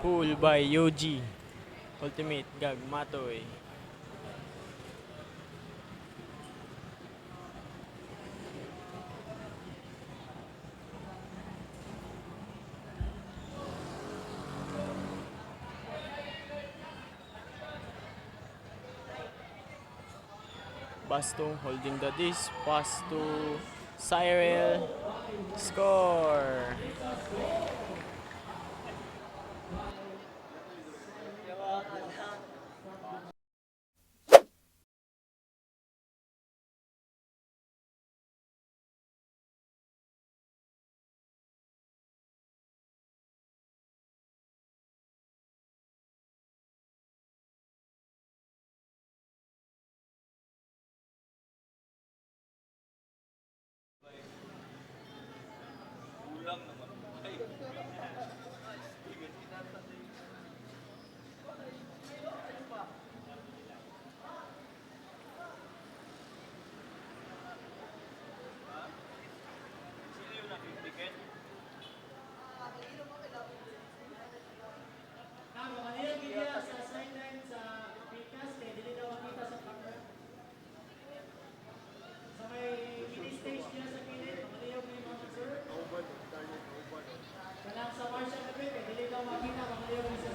Pool by Yoji. Ultimate Gag Matoy. Bastong holding the disc. Pass to Cyril. Score!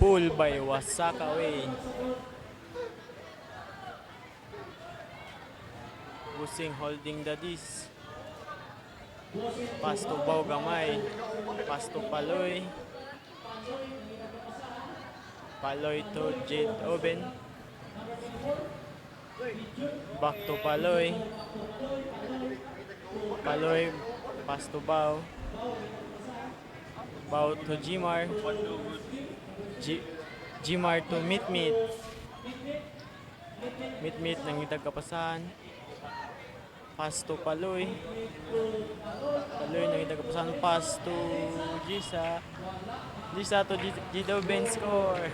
Pool by Wasaka Way. Busing holding the disc. Pass to Bao Gamay. Pass to Paloy. Paloy to Jade Oben. Back to Paloy. Paloy. Pass to Bao. Bao to Jimar. Jimar to Mitmit. Mitmit nang itag kapasahan. Pass to Paloy. Paloy nang itag kapasahan. Pass to Jisa. Jisa to Jido Ben score.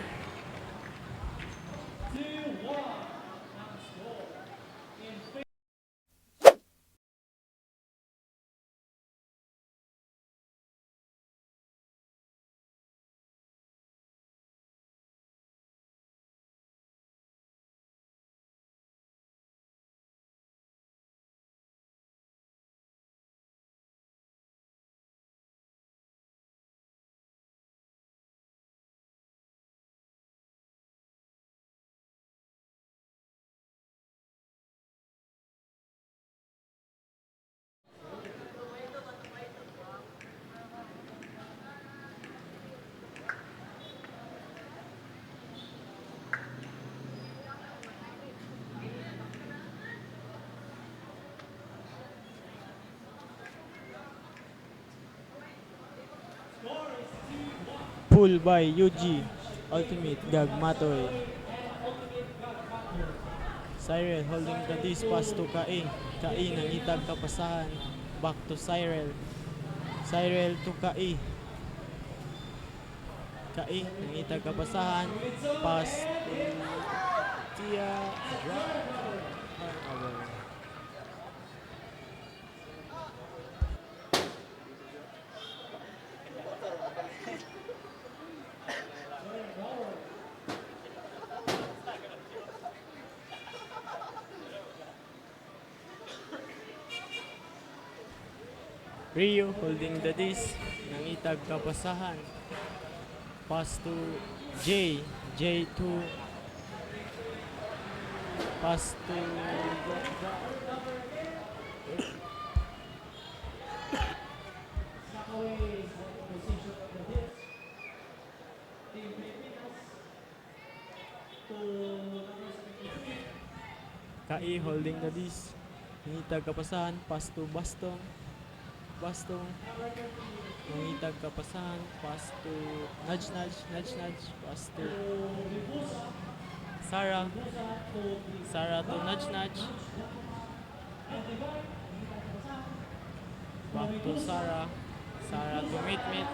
Pool by Yuji. Ultimate Gag Matoy. Cyril holding the disc. Pass to Kai. Kai nang itag kapasahan. Back to Cyril. Cyril to Kai. Kai nang itag kapasahan. Pass to Tia. Rio holding the disc. Nangitag kapasahan. Pass to J. J to pass to Kai holding the disc. Nangitag kapasahan. Pass to Bastong. Bastong. Nangitag kapasahan. Pass to nudge nudge nudge nudge. Pass to Sarah. Sarah to nudge nudge. Back to Sarah. Sarah to meet meet.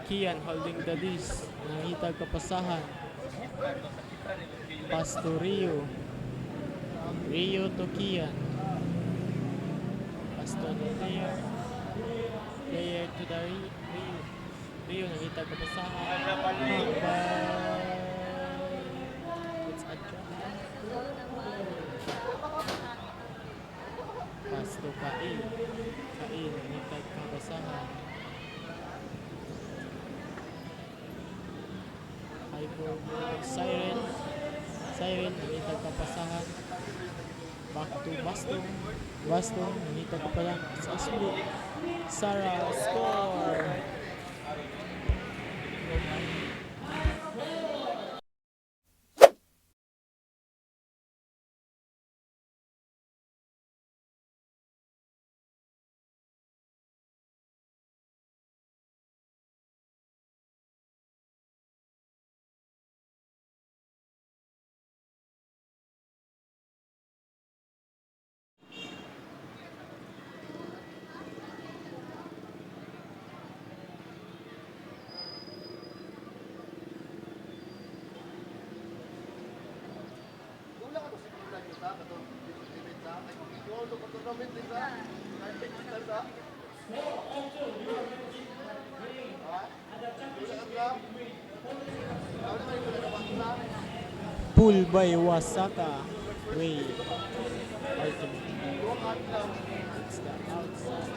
Kian holding the disc. Nangitag kapasahan. Pass to Rio. Rio to Kian. Pass to the player. Player to the Rio. Rio nangitag kapasahan. It's a drop. Pass to Kai. Kai nangitag kapasahan. High ball Siren. Siren nangitag kapasahan. Back to Bastong. Bastong nangitag kapasahan. It's a split. Sarah score. Pull by Wasaka. Way. Ultimate. It's the outside.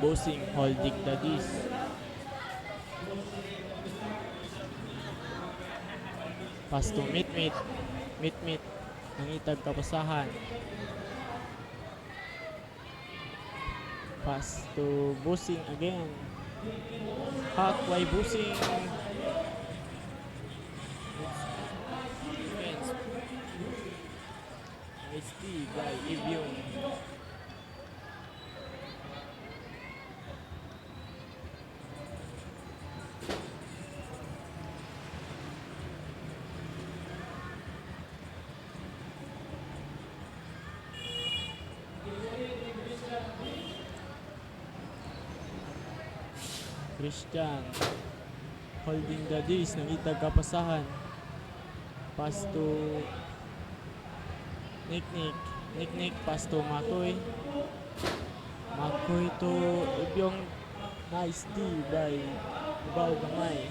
Bossing holding the disc. Pass to meet meet. Meet meet. Nangitag kapasahan. Pass to Bossing again. Halfway Bossing. Nice D by Ibyong. Christian holding the disc, nangitag kapasahan. Pass to Nick pass to Makoy. Makoy to Ibyong. Nice D by Ibaw Gamay.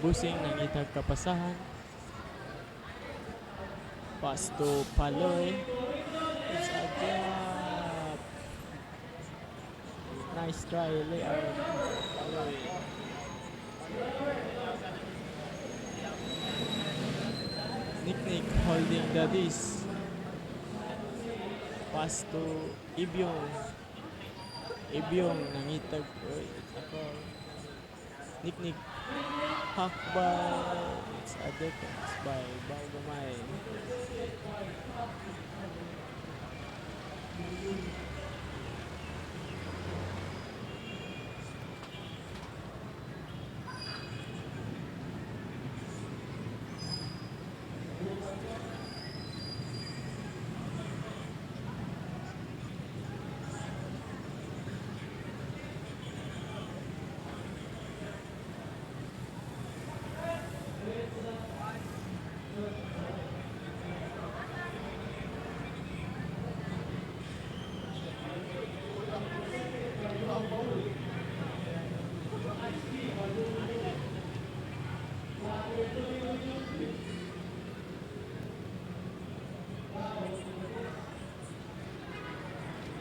Bossing nangitag kapasahan. Pass to Paloy. It's a drop. Nice try, layout. Paloy. Nick holding the disc. Pass to Ibyong. Ibyong nangitag. Oy, it's a call. Nick Hakbal. It's a defense by Baugamay.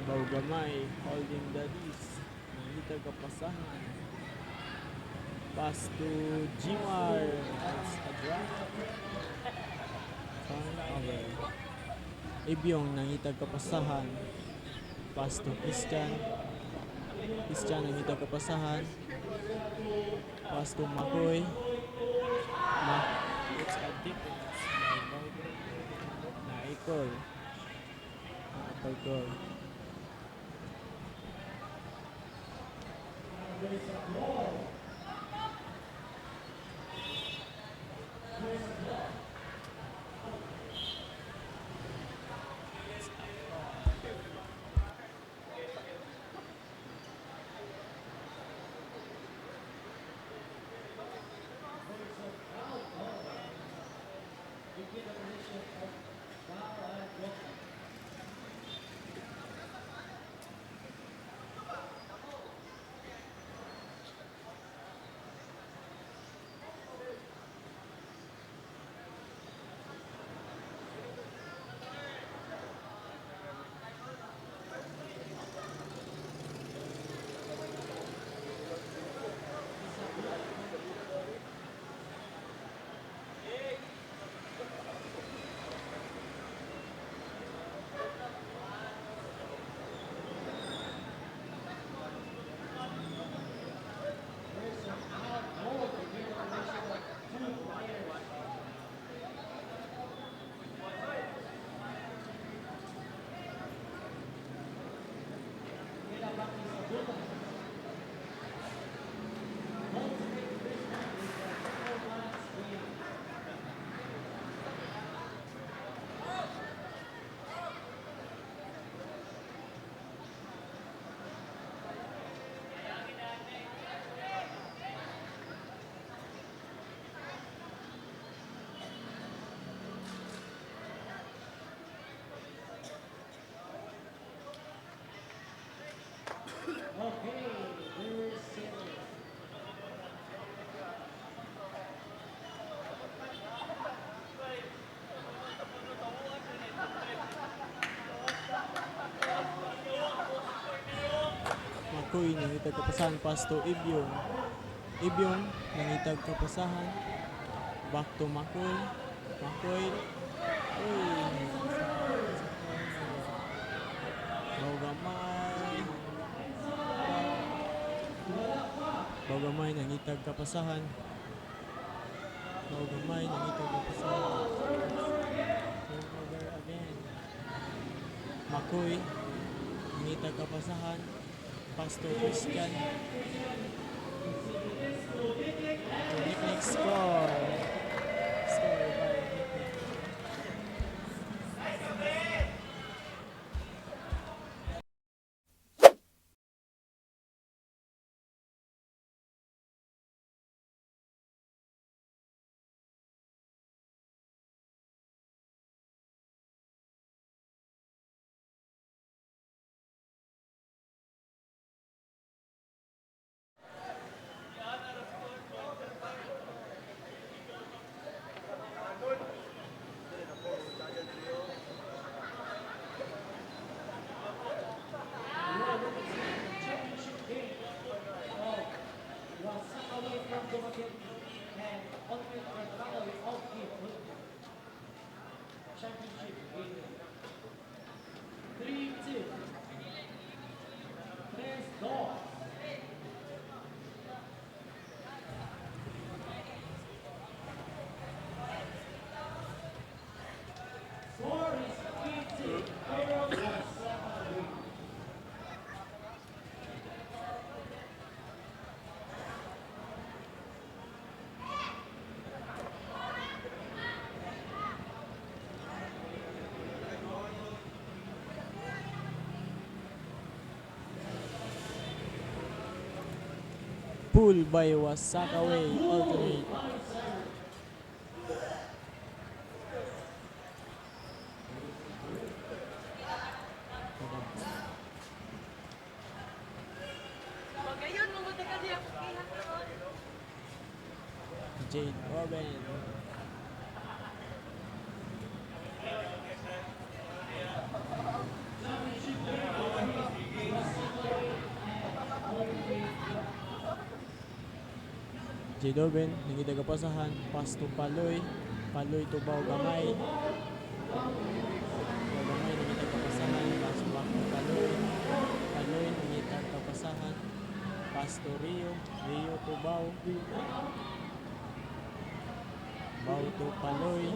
Baugamay holding the disc. Nakita kapasahan. Pass to Jimar. It's a drop. Turnover. Ibyong nangitag kapasahan. Pass to Christian. Christian nangitag kapasahan. Pass to Makoy. It's a defense by Baugamay. Naikol. Nakapag-goal. Makoy nangitag kapasahan. Pass to Ibyong. Ibyong nangitag kapasahan. Back to Makoy. Makoy. Uy. Baugamay. Baugamay nangitag kapasahan. Baugamay nangitag kapasahan. Turnover again. Makoy nangitag kapasahan. Pass to Christian. Nick score. Score by Nick. Pull by Wasakaway Ultimate. Jade Oben. Jade Oben, nangitag kapasahan, pass to Paloy. Paloy to Baugamay. Baugamay, nangitag kapasahan, pass back to Paloy. Paloy, nangitag kapasahan, pass to Rio. Rio to Bau. Bau to Paloy.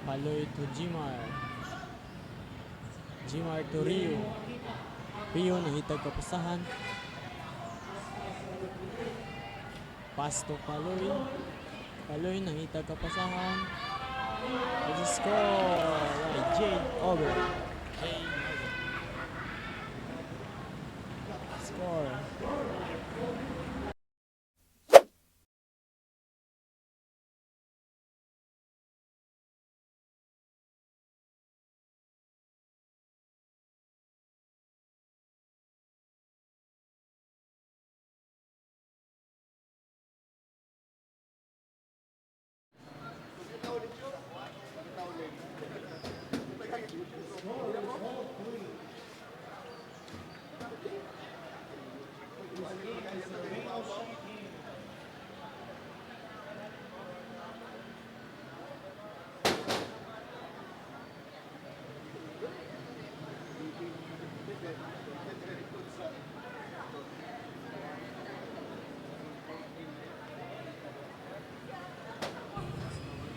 Paloy to Jimar. Jimar to Rio. Rio nangitag kapasahan. Pass to Paloy. Paloy nangitag kapasahan. Let's score! Right, Jade Oben. Jade Oben. Score.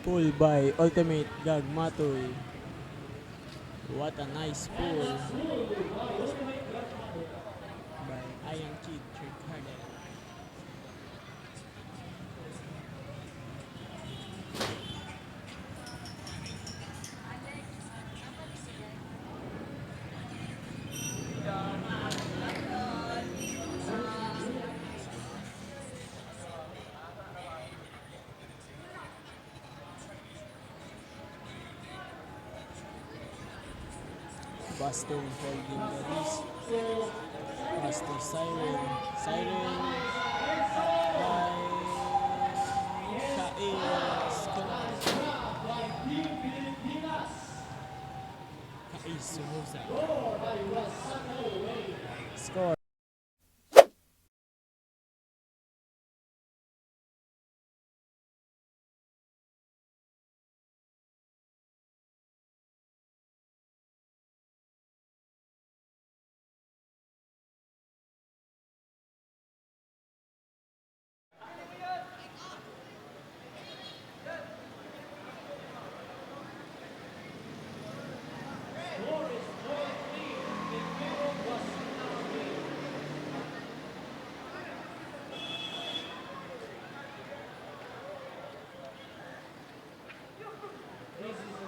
Pull by Ultimate Gagmatoy. What a nice pull by Iron Kid Trickharden. Boston holding the wrist. Boston Siren. Siren by Kail Sumosa. Score.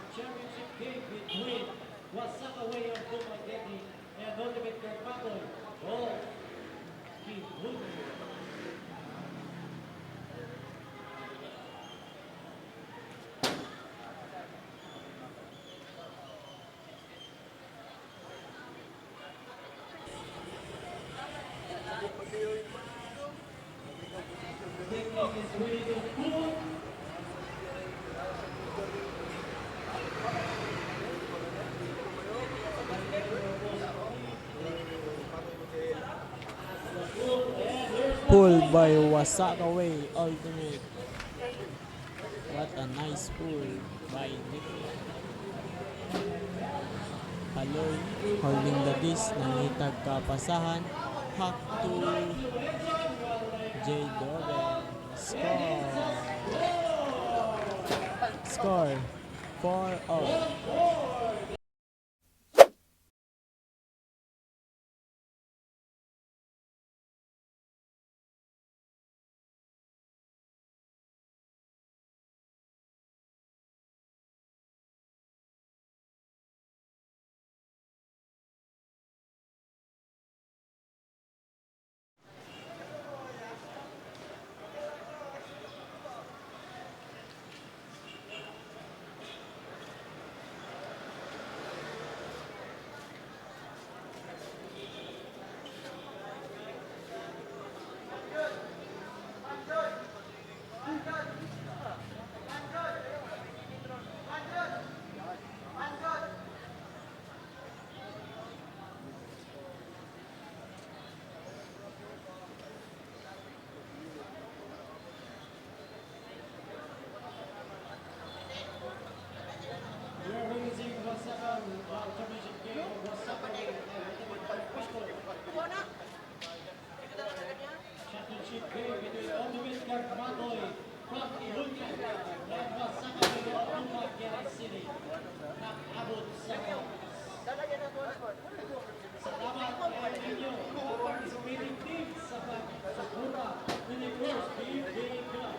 Championship game between Wasakaway of Dumaguete and Ultimate Carpato. All keep moving. Pull by Wasakaway Ultimate. What a nice pull by Nicola. Paloy holding the disc, nangitag kapasahan. Hack to Jade Oben. Score. Score 4-0. Garbagoy from Ibunya and Wasakaway of Dumaguete City. Nag-abot sa salamat kay inyo mga participating teams sa Pagsugura Universe PBA Club.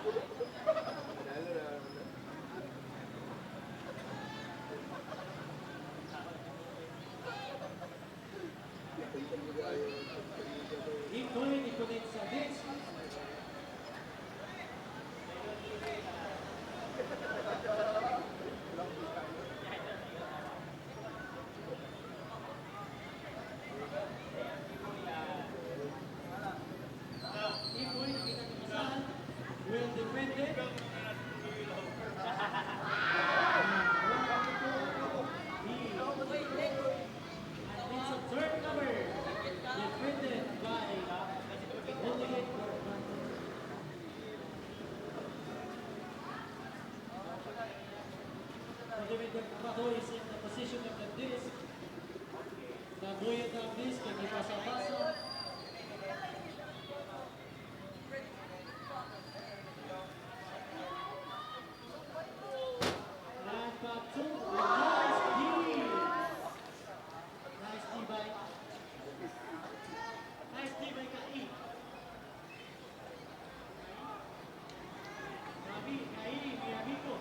I-connect sa disc. Will defend it. And it's a third cover defended by Ultimate Garbagoy. Ultimate Garbagoy is in the position of the disc. Naguyod ang disc, nagipasa-pasa. And Patu, nice D! Nice D by Kai. Kai, mi amigo.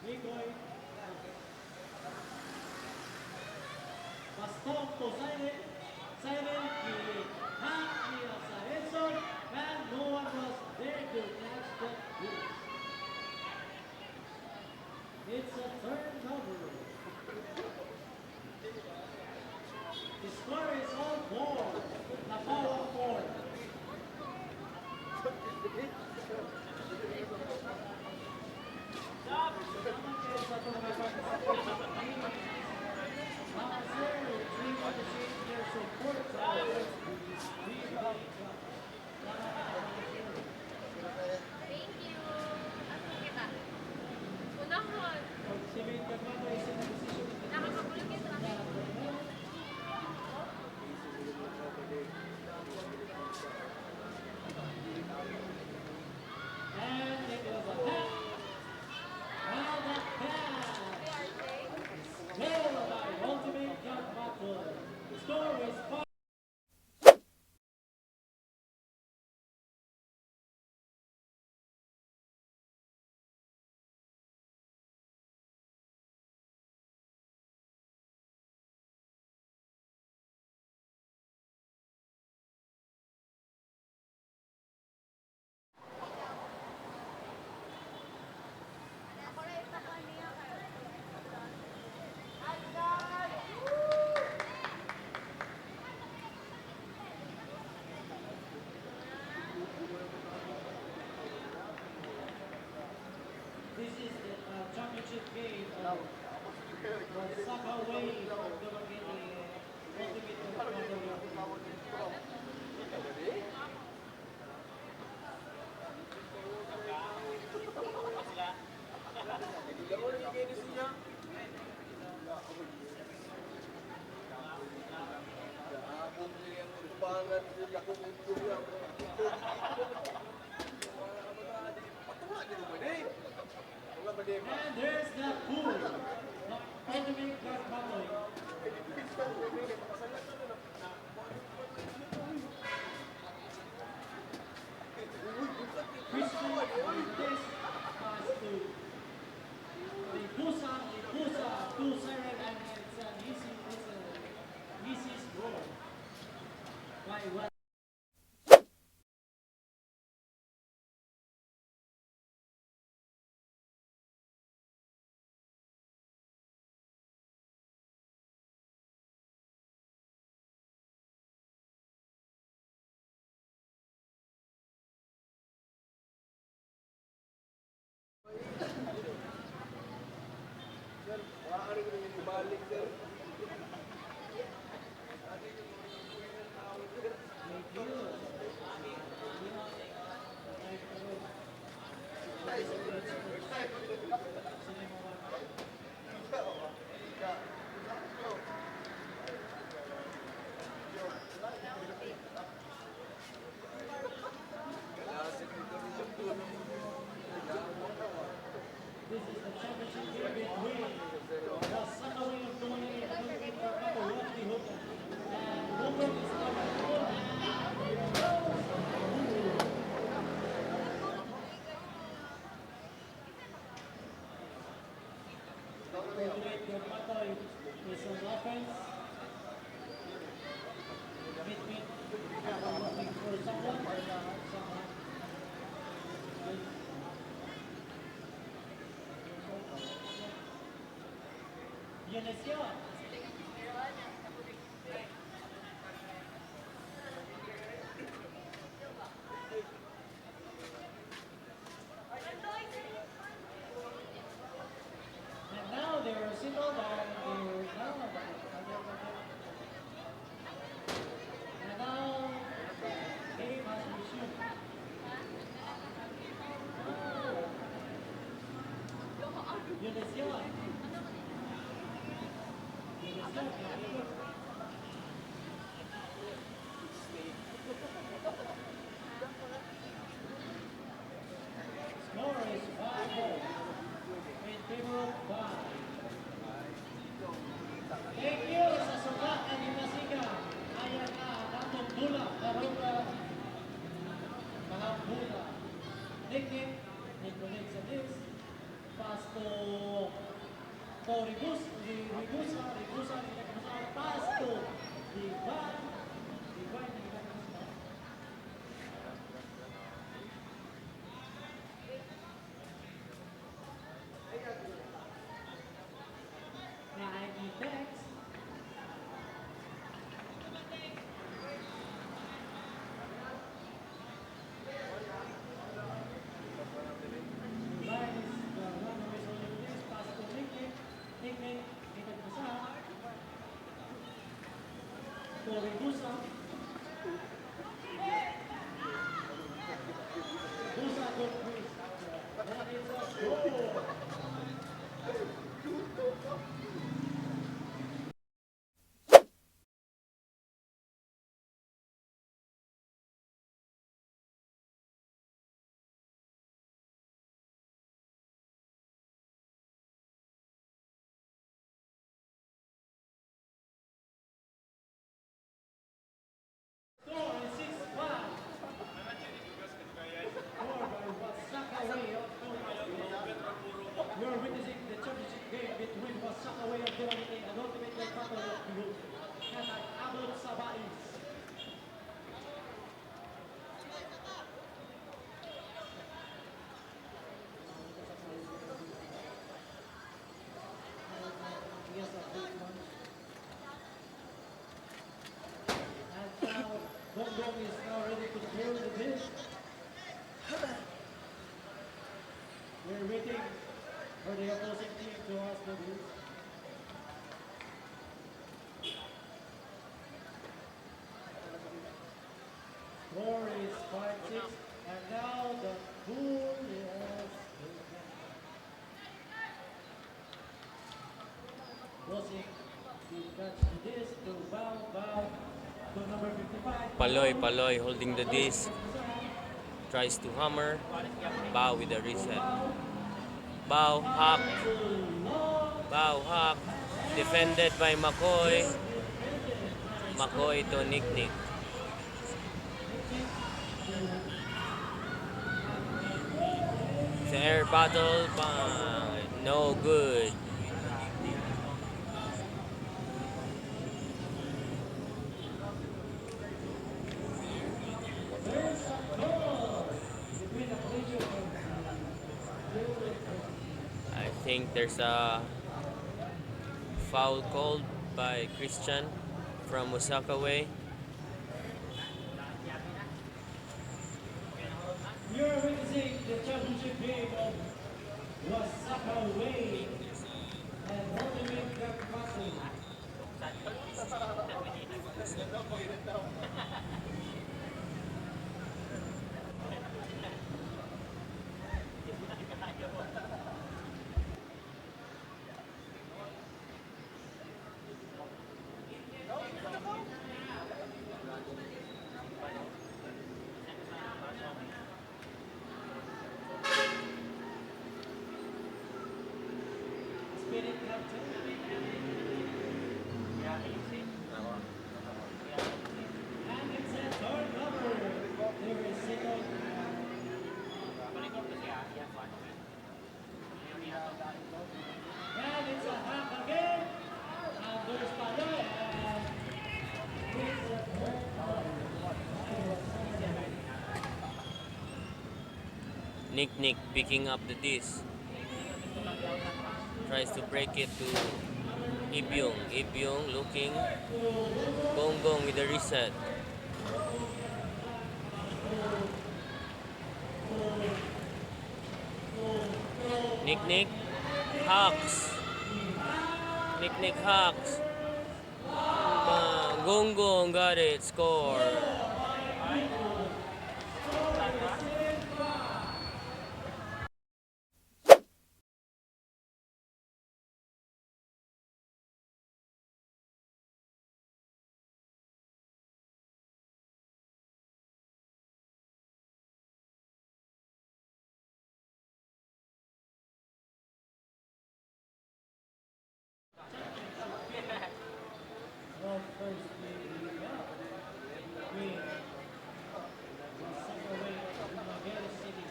Bigoy. Bastón to Silent. Silent, hang niya sa Edson, and no one was there to catch the boost. It's a turnover. The score is all 4. Napawa 4. Sa ito mga participation. Mga sir, we appreciate their support sa PBA Club. Thank you. Kita. Unahon. Ultimate Garbagoy is in the position of the Nakakabulog yung traffic. and it was a tap. Well, that pass PRJ. held by Ultimate Garbagoy. The score is 5. This is the championship game of Wasakaway of Dumaguete Ultimate Garbagoy. And there's the pool of Ultimate Garbagoy. Christian Cortez pass to Lipusa to Siren, and it's an easy score by one. Yunesión. And now they are settled and now the game has resumed. Yunesión. Score is 5-4 in favor of Bal. Thank you sa sukat at hinasigan. Ayan na natong dula. Karoga. Mga bula. Nick, connect sa this. Pass to Rigusa. Pass to Divine. Next. You're witnessing the championship game between Wasakaway of Duranite and Ultimate Battle of Peru. At Abot Sabais. And now, Bongbong is now ready to throw the dish. We're waiting for the opposing team to ask the dish. Score is 5-6, and now the pool is crossing to catch this to bow to number 55. Paloy holding the disc, tries to hammer, Bow with a reset. Bow, hack, defended by McCoy. McCoy to Nick. The air battle, bang, no good. I think there's a foul called by Christian from Osaka-Way. You're witnessing the championship game of Wasakaway and Ultimate Battle. Spirit Captain. And it's a third number. There is single. And it's a half again. And there's Paloy. And it's a third Nick picking up the disc. Tries to break it to Ibyong looking. Gonggong with the reset. Nick Hawks. Nick Hawks. Gonggong got it. Score. Well, first we win. Second way from Magallanes City.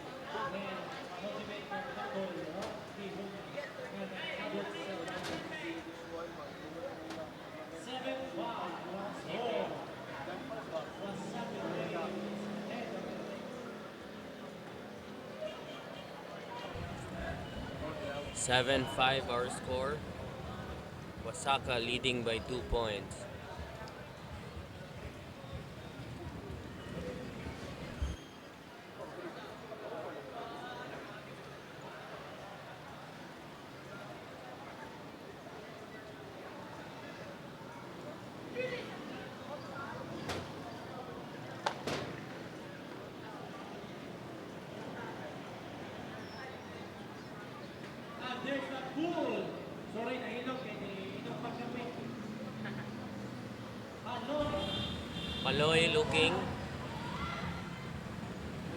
Then Motivate from Tacol, Rock Tibok, and Abot Salvador. 7-5 last score. Was second way. Head of the 7-5 our score. Wasaka leading by 2 points. And there's the pool. Sorry, nahilog. Inom pa kami. Hello. Paloy looking.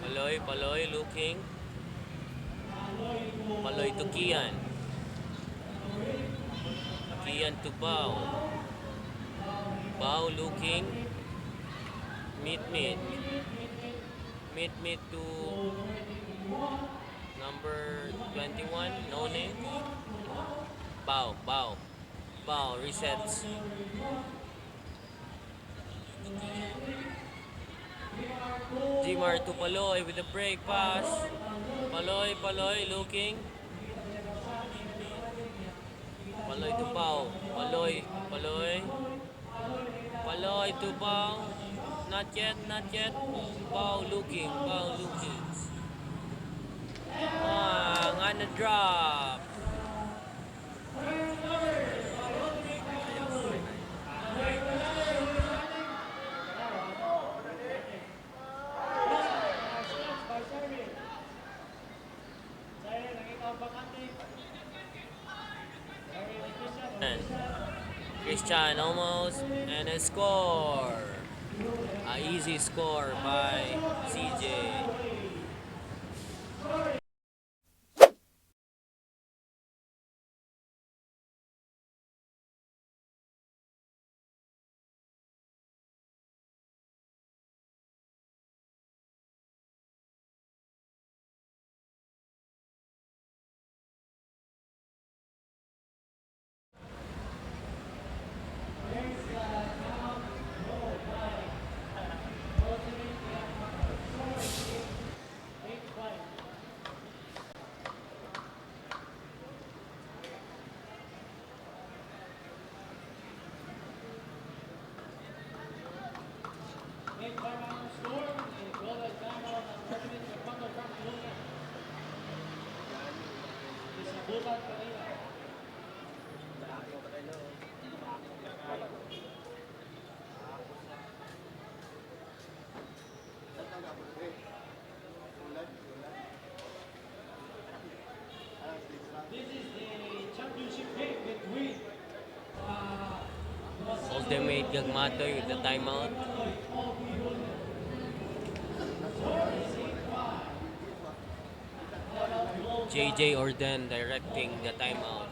Paloy looking. Paloy to Kian. Kian to Bao. Bao looking. Meet. Meet to number 21. No name. Bao resets. Jimar to Paloy with a break pass. Paloy looking. Paloy to Bao. Paloy to Bao. Not yet. Bao looking. On a drop. Christian almost, and a score. A easy score by CJ. This is the championship game between Ultimate Gagmatoy with the timeout. JJ Orden directing the timeout.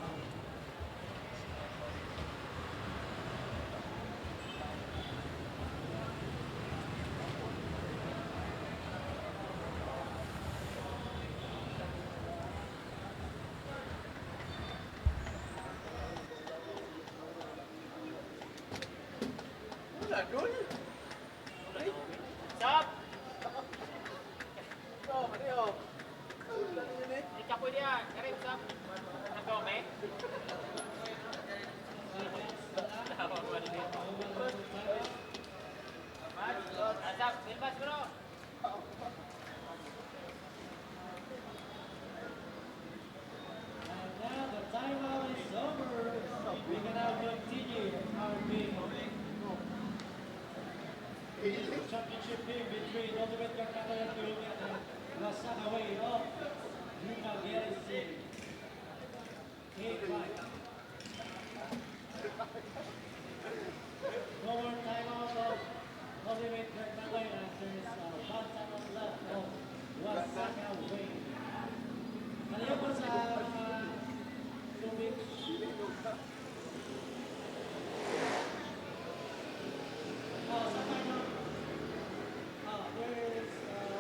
Ikaw pwede yan. Karim, sab. Nagkome. And now the timeout is over. We can now continue our game. Championship game between Ultimate Kakatoy and Tulungan and Rasakaway of Yuma Garrison. Game 5. No more timeout of Ultimate Kakatoy as there is one timeout left of Wasakaway. Ano yun po sa mga tubig? Oh, sa timeout. There is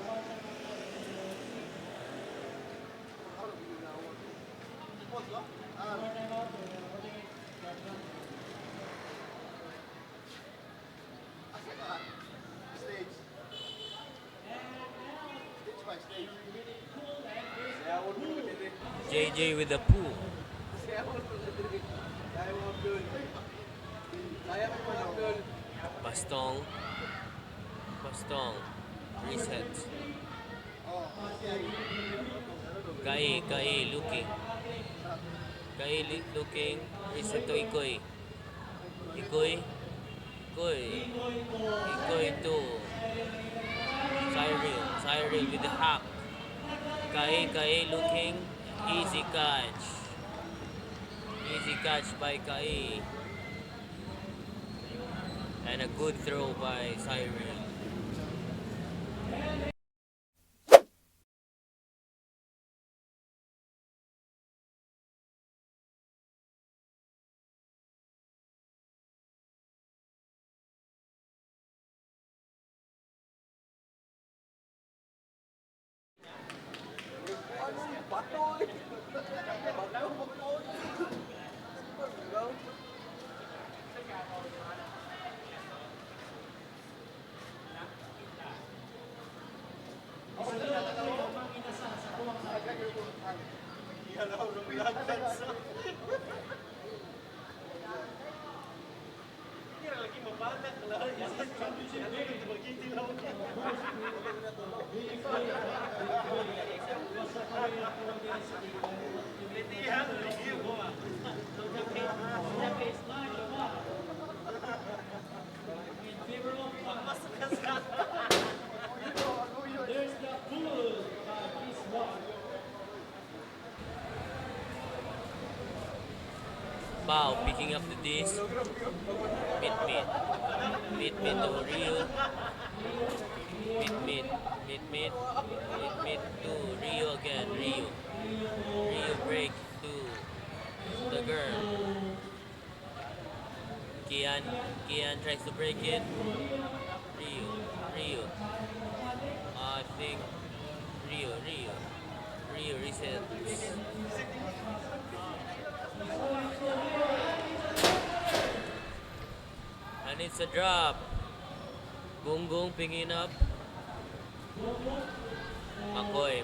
one timeout left in the seat. More timeout for the Ultimate Kakatoy. Stage. Stage by stage. JJ with the pool. Bastong. Bastong. Reset. Kai looking. Looking. Reset to Ikoy. Ikoy to Cyril with the hack. Kai looking. Easy catch by Kai. And a good throw by Cyril. There's the pool by this one. Bao picking up the disc. Mid to Rio. Mid to Rio again. Rio break to the girl. Kian tries to break it. Rio. I think Rio resets. And it's a drop. Gunggong picking up. McCoy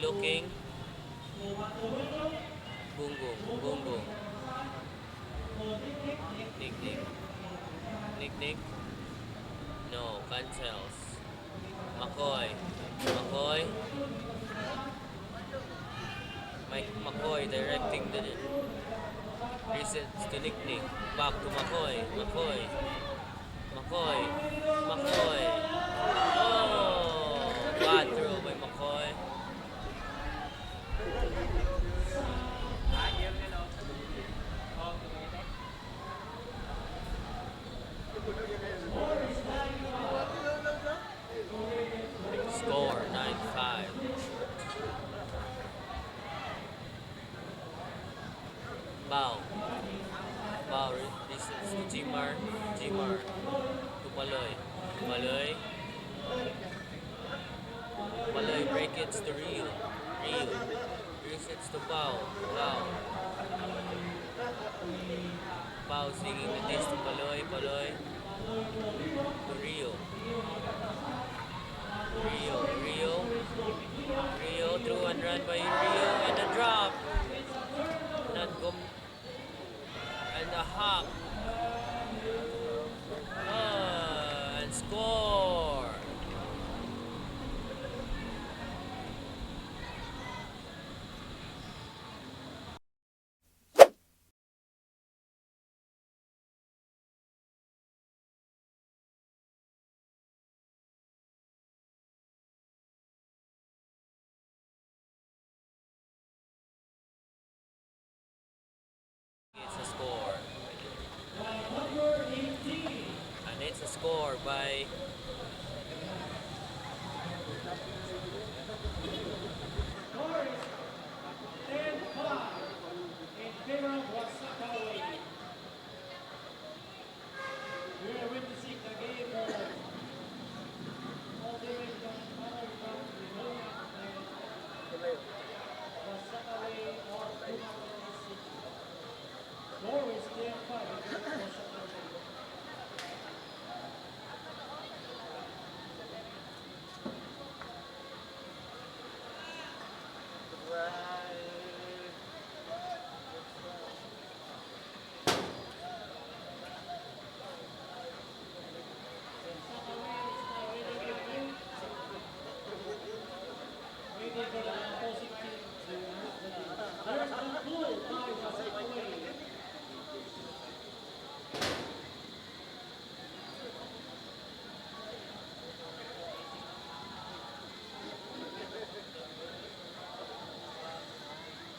looking. Gunggong. Nick. No, cancels. McCoy. Mike McCoy directing the resets to Nick. Back to McCoy. Oh, bad throw by McCoy. Score 9-5. Bao resets to Jimar to Paloy break it to Rio resets to Bao singing the disc to Paloy to Rio through and run by Rio and a drop and a hop and score. score. By number 18. And it's a score by Score is 10-5 in favor of Wasaka Way. We are witnessing the game of ultimate battle from Livonia and Wasaka Way of Dumaki City. Score is 10-5 in favor of Wasaka Way. Waiting for the opposing team to move the ball. There's the goal by Wasaka Way.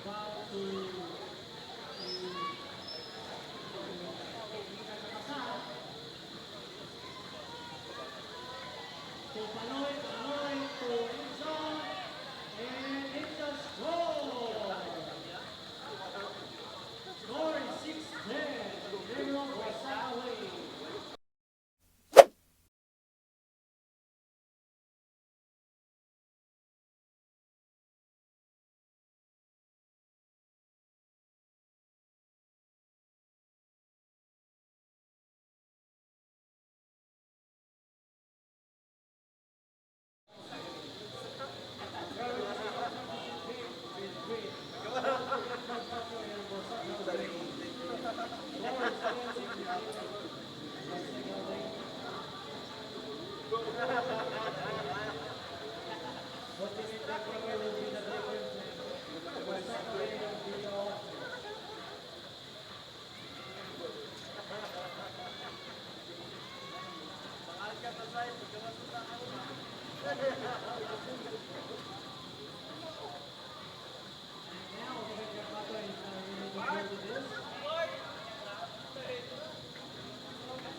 Foul to Paloy to Inzon, and it's a score! Score is 6-10 in favor of Wasaka Way.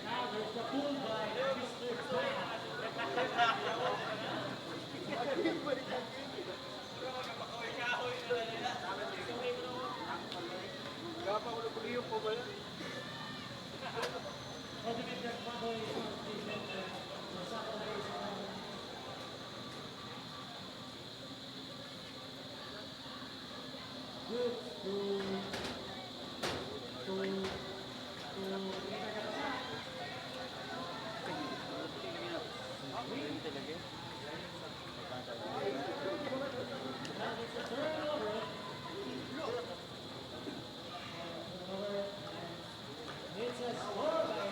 Now there's the pull by Mr. Bad. Ultimate Baboy defense. Wasaka Way is on. Good It's a score by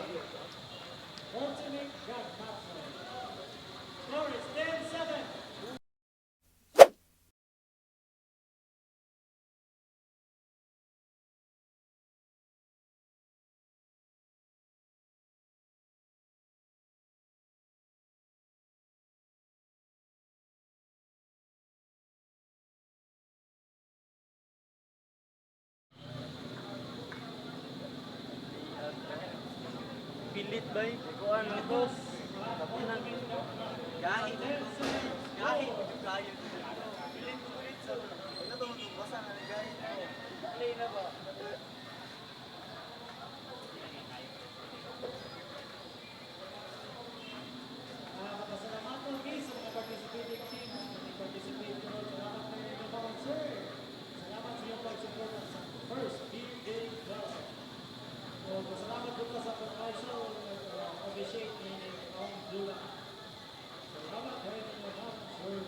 Ultimate Godfather. Score is 10-7. Pilit ba eh? Kuan mo boss. Kapunang. Gahi. Gahi. Gahi. Play na ba? Pasalamat po guys sa mga participating team. Nag-participate ko. Salamat kayo ng mga sir. Salamat sa iyong pag-support sa first PA Club. So, pasalamat po sa pag-also officiate ni Om Dula. Salamat kayo ng mga sir.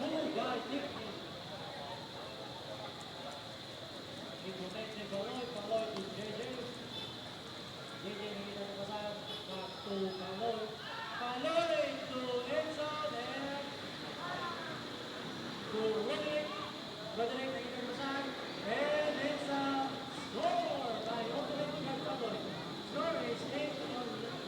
Guy Dickney. I-connect ni Paloy, Paloy to JJ. JJ nakita na pasan, back to Paloy. Paloy to Edson and to Roderick. Roderick nakita na pasan, and it's a score by Roderick and Paloy. Score is 8-11.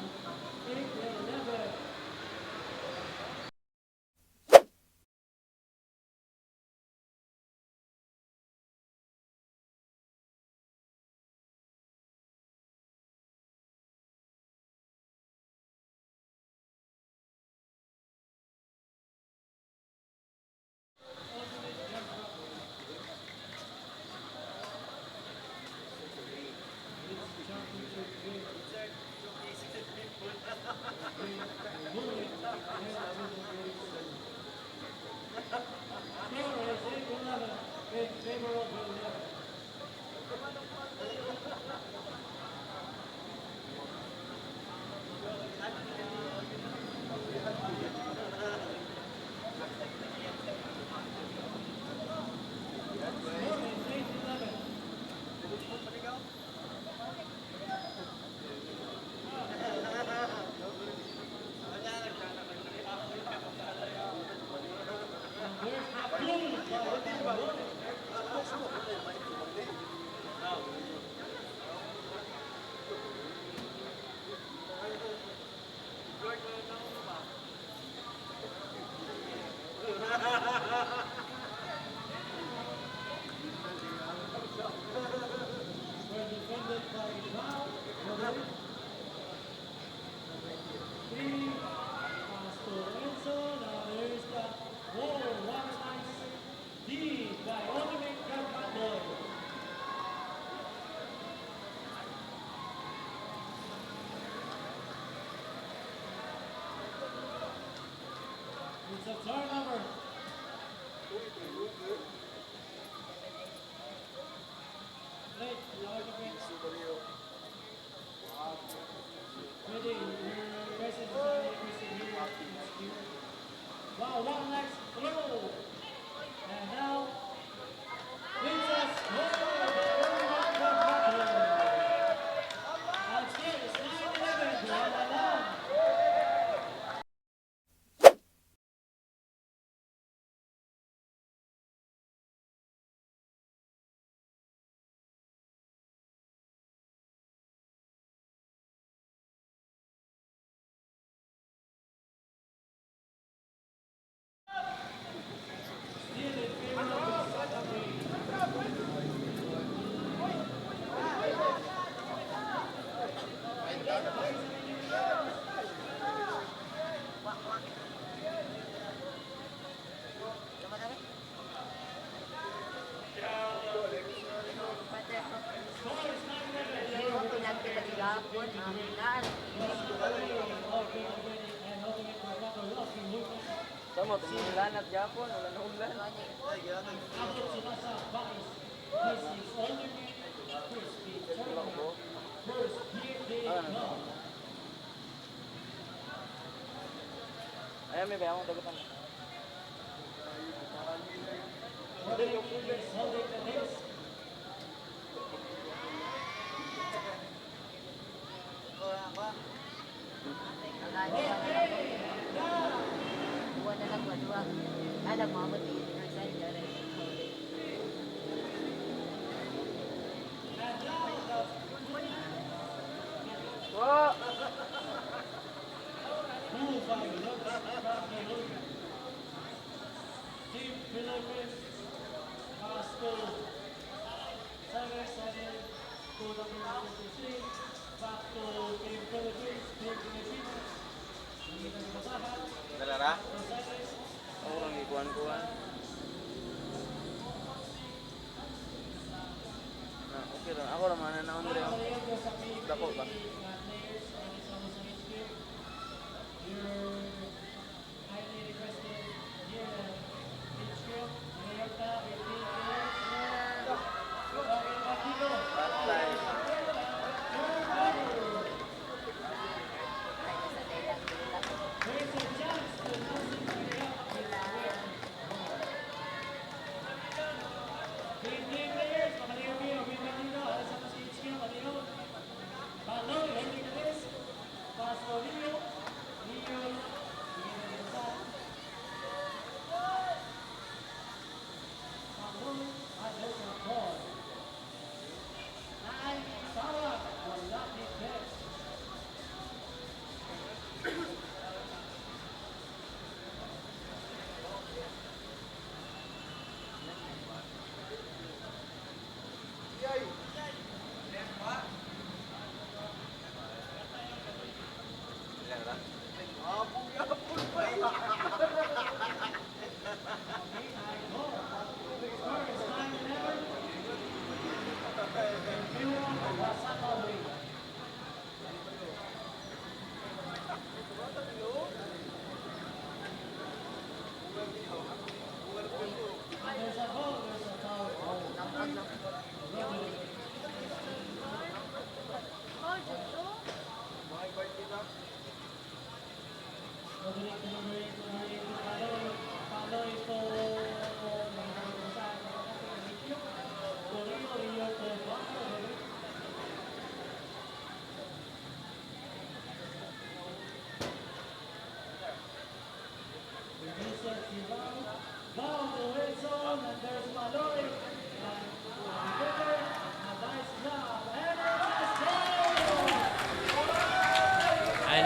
It's a turnover. Late, the argument. Ready, your presence is already here. Wow, one next throw. And now, Princess and still it's 9-11 to Alalam. Sama, tumulan at Japon, wala na ulan. Abot sila sa Bakis. This is alternate crispy turnover. First, here they come. Ayan, may bayang dagutan. Roderick is holding the disc. Dua na lang, dua. Alam mo, ako din. Ang sa'yo, dara. And now, the Wow! move by Lux from the Olympic. Team Philippines has to 7-7 to the Philippines. Back to Team Philippines. Team Philippines. Hindi na nabasahan. Dalara? Gonzales. Orang ikuan-kuan. Nah, okay lang. Ako naman na naon rin. Mariano sa PBA Dako ba? players and its almost an HQ. Your highly requested here at HQ. Mayorta, 18 players. Bakit Martino? Patay. There is a chance to Nelson Maria.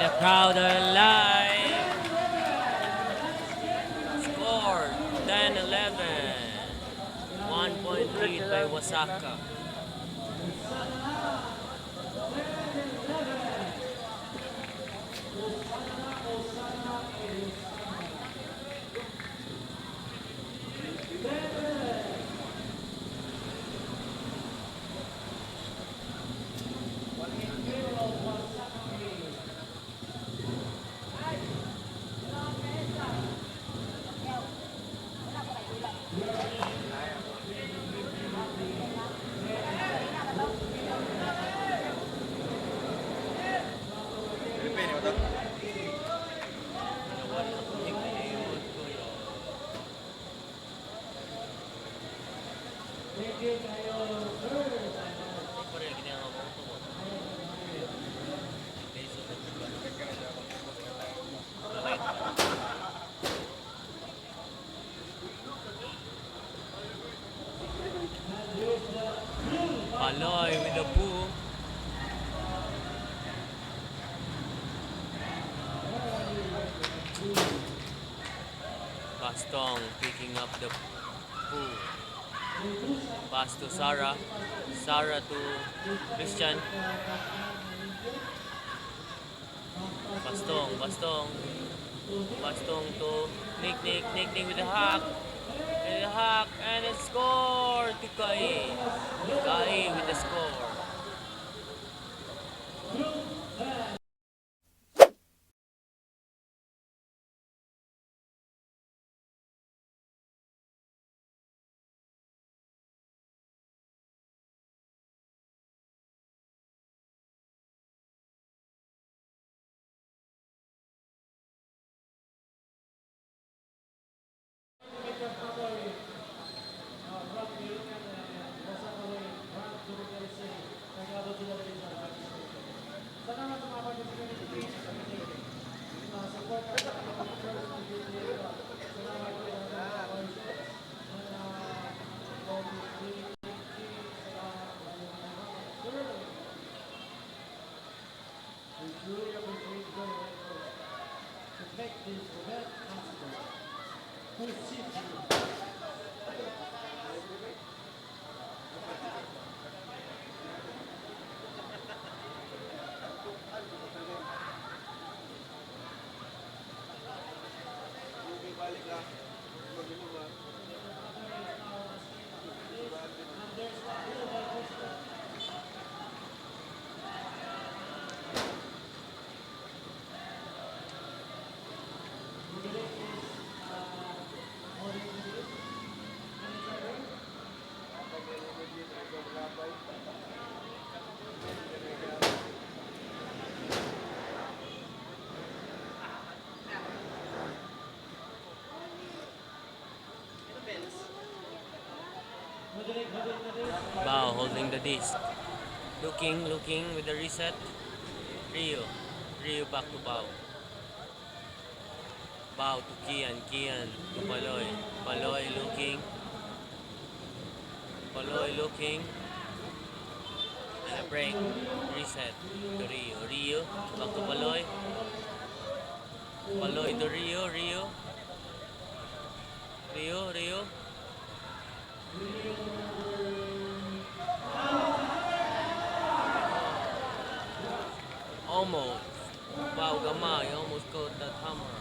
the crowd are alive. Score 10-11. 1-point lead by Wasaka. Paloy with the boo. Bastong picking up the boo. Pass to Sarah. Sarah to Christian. Bastong to Nick with the hack. With the hack and a score to Kai. Kai with the score. Bao holding the disc. Looking with the reset. Rio back to Bao. Bao to Kian to Paloy. Paloy looking. And a break. Reset to Rio back to Paloy. Paloy to Rio. Almost. Wow, Gamay almost caught that hammer.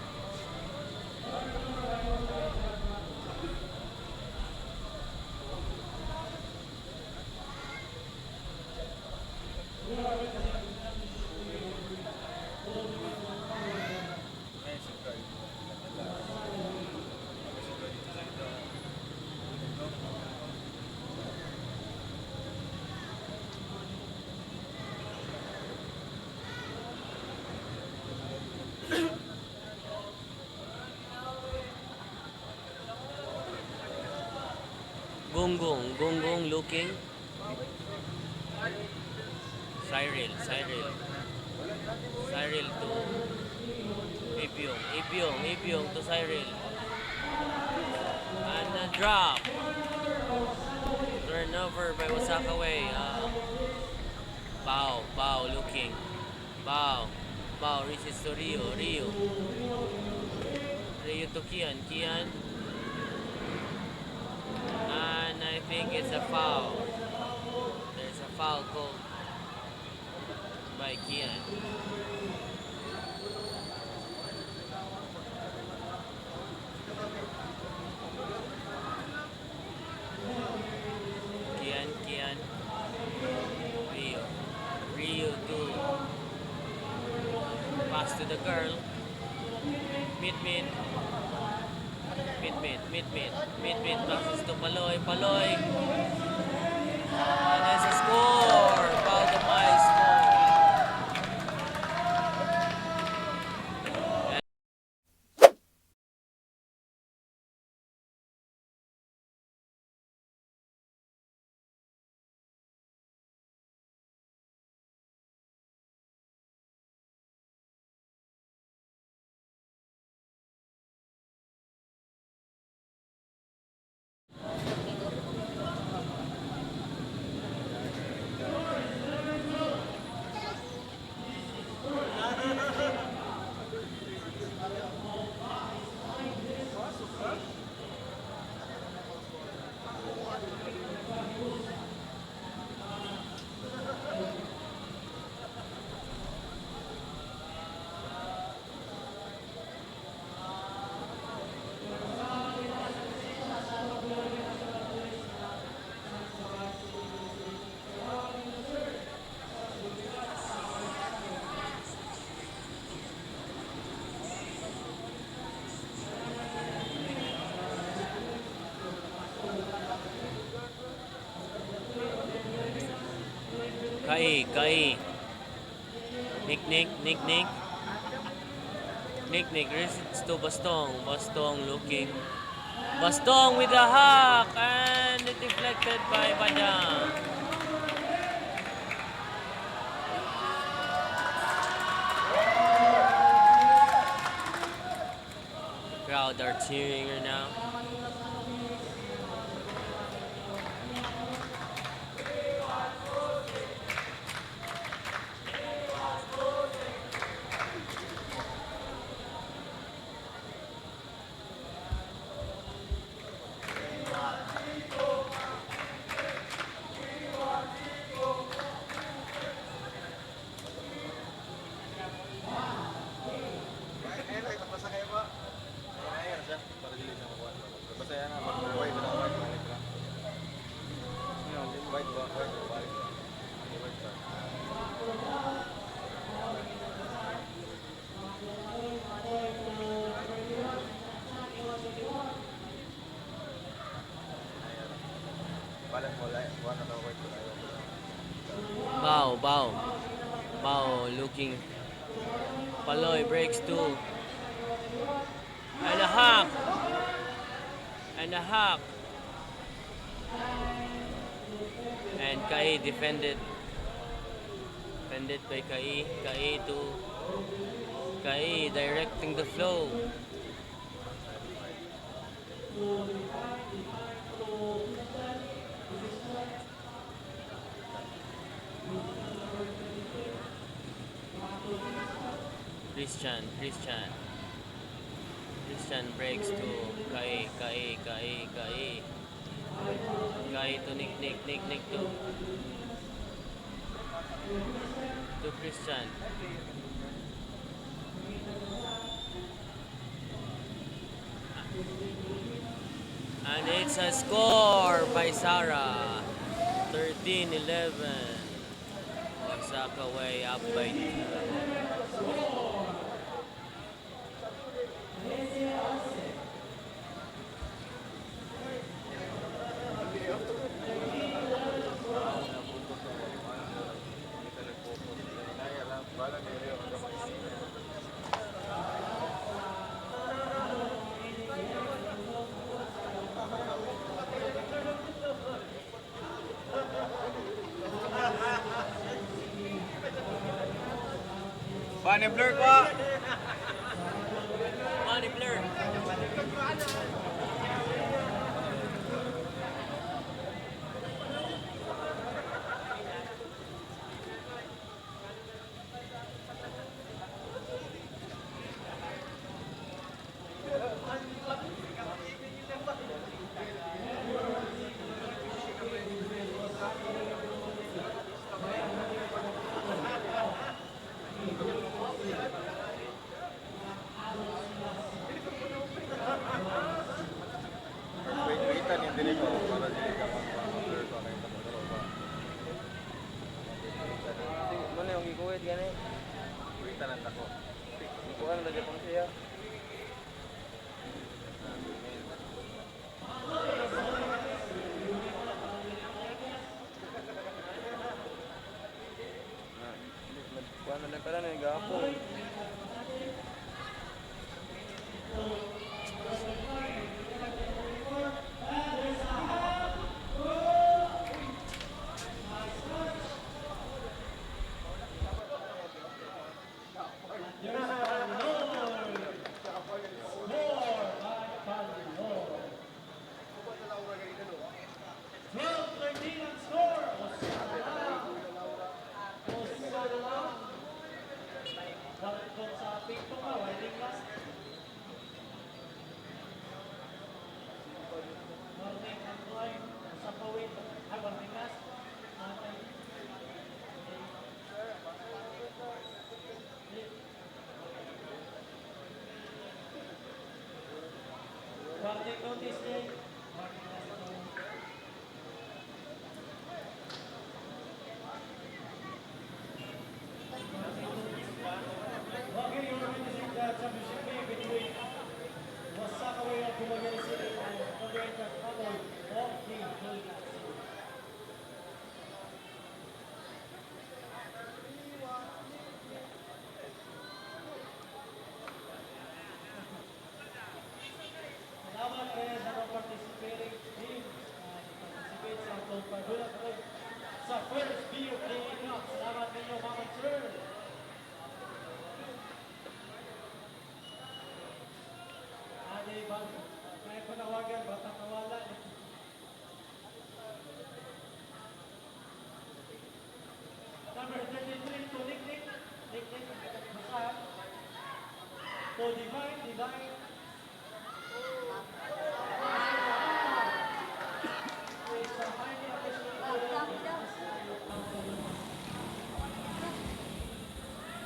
Gonggong looking. Cyril to Ipiong to Cyril. And a drop. Turnover by Wasaka Way. Bao looking. Bao Bao reaches to Rio. Rio to Kian. Kian. And I think it's a foul. There's a foul called by Kian. Kian. Rio to pass to the girl. Mid. Passes to Paloy. And there's a score. Pau Gamay score. Kai. Nick resits to Bastong looking. Bastong with a hack and it deflected by Badang. The crowd are cheering her now. Bao looking. Paloy breaks two. And a hack. And Kai defended by Kai. Kai directing the flow. Christian breaks to Kai. Kai to Nick to Christian. And it's a score by Sarah. 13-11. Osaka way up by 2. Bunny Blur pa! Bunny Blur. din ko para dili ka mag-blur ko kay tapos ba. Mo na yung gikuwit gani. Kuwitan lang ako. Kuan na gyud siya. Kuan na pala na gapo. Sa first view, salamat ninyo mga sir. Adi ba? May panawagan, batang nawala. Number 33 to Nick. Nick, basahan. To Divine.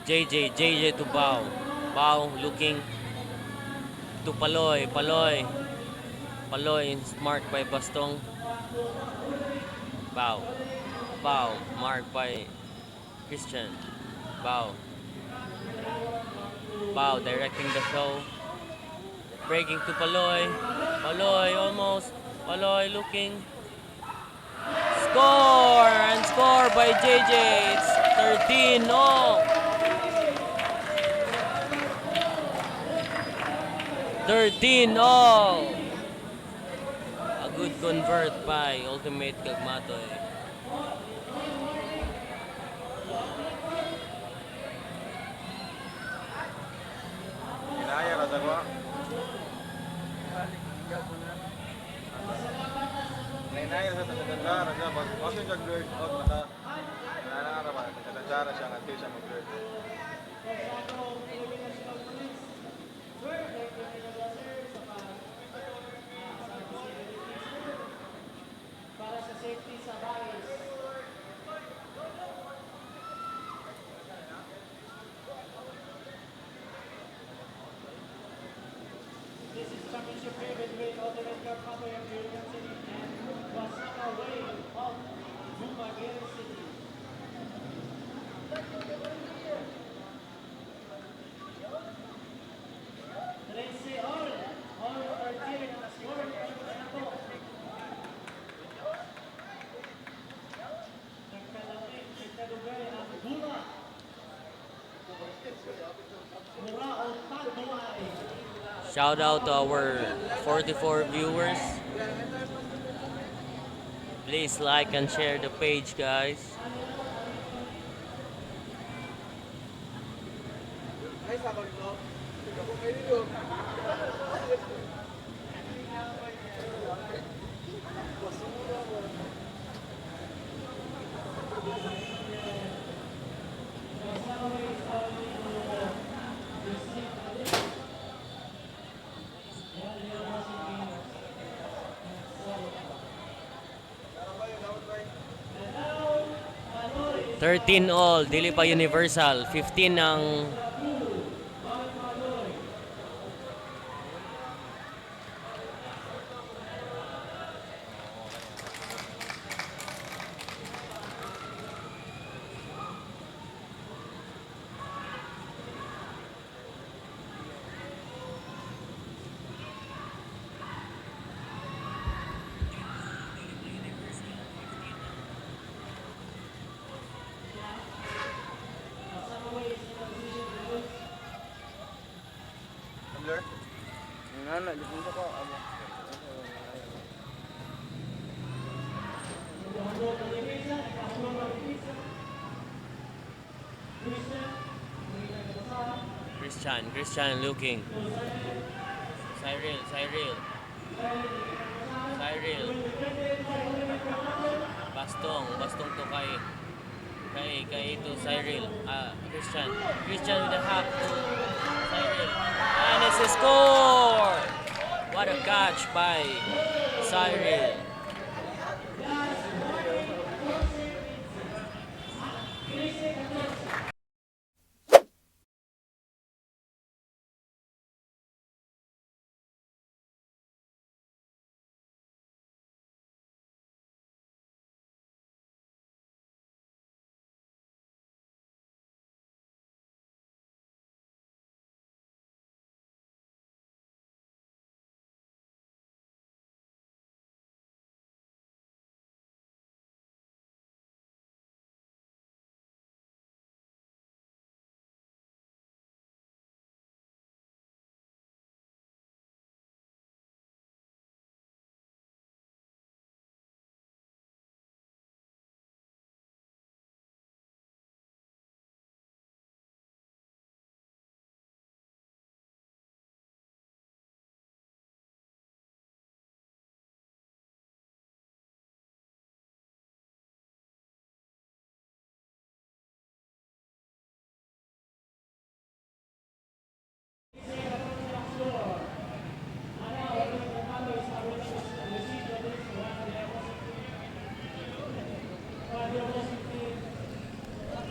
JJ to Bao. Bao looking to Paloy. Paloy is marked by Bastong. Bao marked by Christian. Bao directing the show. Breaking to Paloy. Paloy looking. Score by JJ. It's 13-0. 13-0. A good convert by Ultimate Gagmatoy. Inaya ra sa ko. Inaya sa tanda ra pag kasi jag blur out mata. Nana ra ba tanda siya nga siya mag-blur. Para sa safety sa baris. This is championship game between Ultimate Cup Patoy of Union City and Wasaka Way of Dumaguete City. Trece all 13 na score nato. Nagkalaki, nagkalugay ang Bula. Murao Tanduay. Shout out to our 44 viewers. Please like and share the page, guys. Thirteen all, dili pa universal. 15 ang na, dito ko. Christian looking. Cyril. Bastong to kay to Cyril. Christian with the half to Cyril. And it's a score! What a catch by Cyril.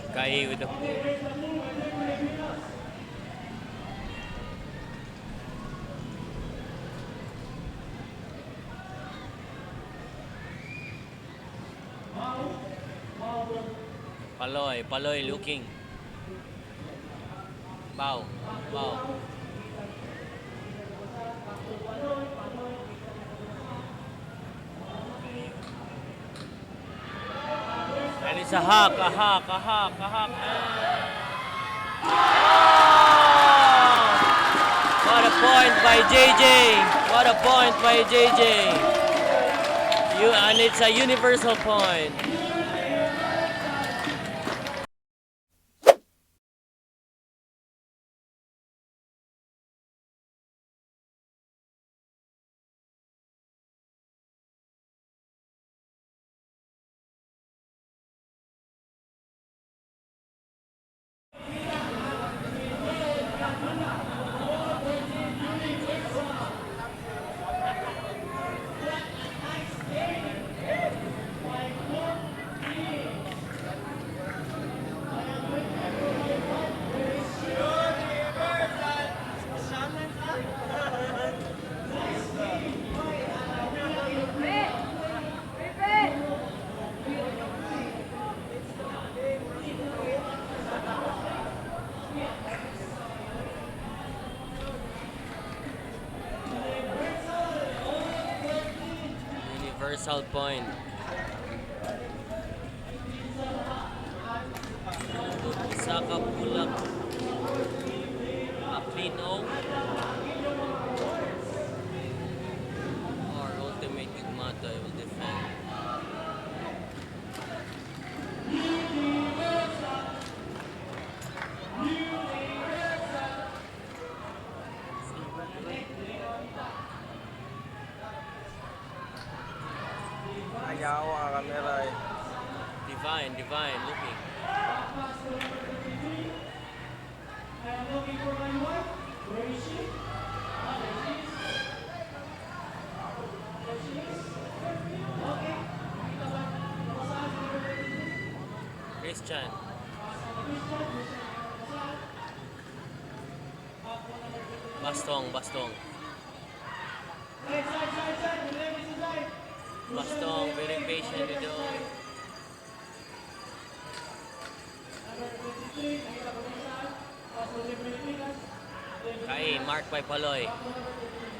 Kai with the Paloy looking. Bow. And it's a hawk. What a point by JJ. And it's a universal point. Universal point. Saka Pulak. Aquino. Or Ultimate Yugmata will defend. Ayaw ang kamera eh. Divine looking. Christian. Bastong. Bastong, very patient with the Kai, marked by Paloy.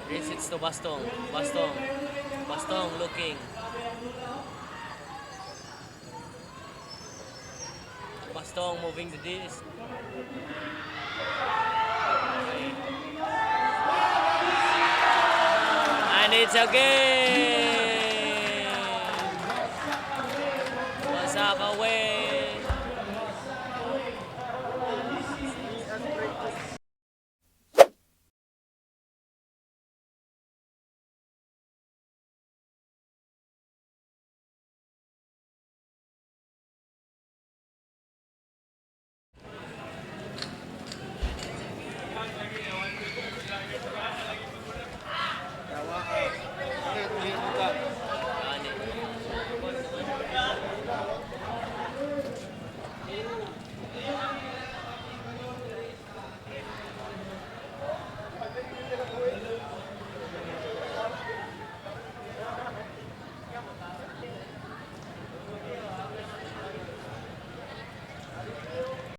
Resits to Bastong. Bastong looking. Bastong moving the disc. Okay. It's a game!